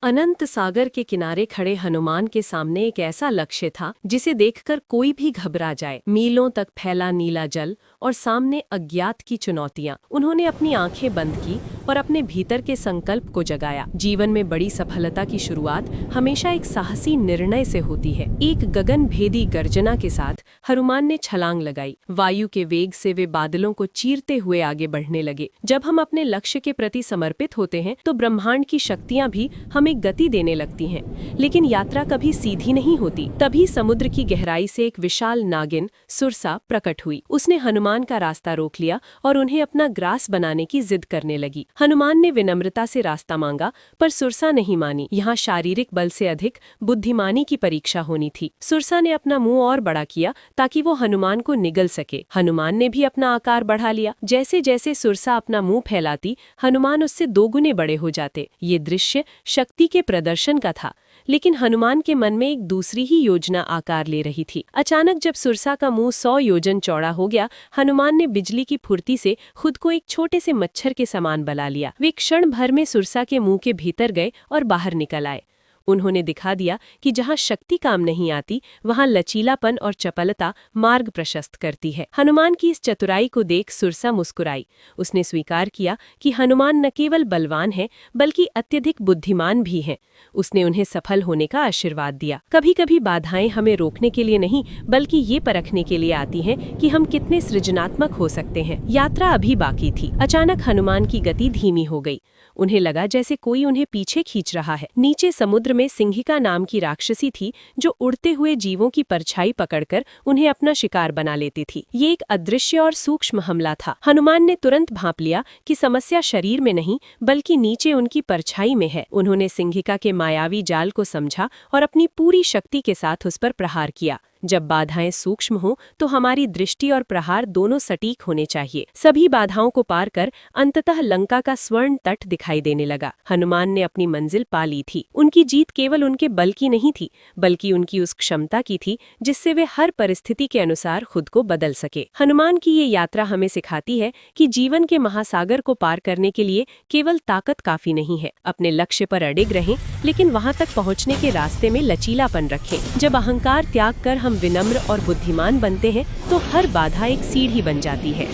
अनंत सागर के किनारे खड़े हनुमान के सामने एक ऐसा लक्ष्य था जिसे देखकर कोई भी घबरा जाए। मीलों तक फैला नीला जल और सामने अज्ञात की चुनौतियां। उन्होंने अपनी आंखें बंद की और अपने भीतर के संकल्प को जगाया। जीवन में बड़ी सफलता की शुरुआत हमेशा एक साहसी निर्णय से होती है। एक गगन भेदी गर्जना के साथ हनुमान ने छलांग लगाई। वायु के वेग से वे बादलों को चीरते हुए आगे बढ़ने लगे। जब हम अपने लक्ष्य के प्रति समर्पित होते हैं तो ब्रह्मांड की शक्तियां भी हमें गति देने लगती हैं। लेकिन यात्रा कभी सीधी नहीं होती। तभी समुद्र की गहराई से एक विशाल नागिन सुरसा प्रकट हुई। उसने हनुमान का रास्ता रोक लिया और उन्हें अपना ग्रास बनाने की जिद करने लगी। हनुमान ने विनम्रता से रास्ता मांगा, पर सुरसा नहीं मानी। यहाँ शारीरिक बल से अधिक बुद्धिमानी की परीक्षा होनी थी। सुरसा ने अपना मुंह और बड़ा किया ताकि वो हनुमान को निगल सके। हनुमान ने भी अपना आकार बढ़ा लिया। जैसे जैसे सुरसा अपना मुंह फैलाती, हनुमान उससे दोगुने बड़े हो जाते। ये दृश्य शक्ति के प्रदर्शन का था, लेकिन हनुमान के मन में एक दूसरी ही योजना आकार ले रही थी। अचानक जब सुरसा का मुंह 100 योजन चौड़ा हो गया, हनुमान ने बिजली की फुर्ती से खुद को एक छोटे से मच्छर के समान बना लिया। वे क्षण भर में सुरसा के मुंह के भीतर गए और बाहर निकल आए। उन्होंने दिखा दिया कि जहां शक्ति काम नहीं आती, वहां लचीलापन और चपलता मार्ग प्रशस्त करती है। हनुमान की इस चतुराई को देख सुरसा मुस्कुराई। उसने स्वीकार किया कि हनुमान न केवल बलवान है, बल्कि अत्यधिक बुद्धिमान भी हैं। उसने उन्हें सफल होने का आशीर्वाद दिया। कभी कभी बाधाएं हमें रोकने के लिए नहीं, बल्कि ये परखने के लिए आती हैं कि हम कितने सृजनात्मक हो सकते हैं। यात्रा अभी बाकी थी। अचानक हनुमान की गति धीमी हो गई। उन्हें लगा जैसे कोई उन्हें पीछे खींच रहा है। नीचे समुद्र में सिंहिका नाम की राक्षसी थी, जो उड़ते हुए जीवों की परछाई पकड़कर उन्हें अपना शिकार बना लेती थी। ये एक अदृश्य और सूक्ष्म हमला था। हनुमान ने तुरंत भांप लिया कि समस्या शरीर में नहीं, बल्कि नीचे उनकी परछाई में है। उन्होंने सिंहिका के मायावी जाल को समझा और अपनी पूरी शक्ति के साथ उस पर प्रहार किया। जब बाधाएं सूक्ष्म हों तो हमारी दृष्टि और प्रहार दोनों सटीक होने चाहिए। सभी बाधाओं को पार कर अंततः लंका का स्वर्ण तट दिखाई देने लगा। हनुमान ने अपनी मंजिल पा ली थी। उनकी जीत केवल उनके बल की नहीं थी, बल्कि उनकी उस क्षमता की थी जिससे वे हर परिस्थिति के अनुसार खुद को बदल सके। हनुमान की ये यात्रा हमें सिखाती है कि जीवन के महासागर को पार करने के लिए केवल ताकत काफी नहीं है। अपने लक्ष्य पर अडिग रहें, लेकिन वहां तक पहुंचने के रास्ते में लचीलापन रखें। जब अहंकार त्याग कर हम विनम्र और बुद्धिमान बनते हैं तो हर बाधा एक सीढ़ी बन जाती है।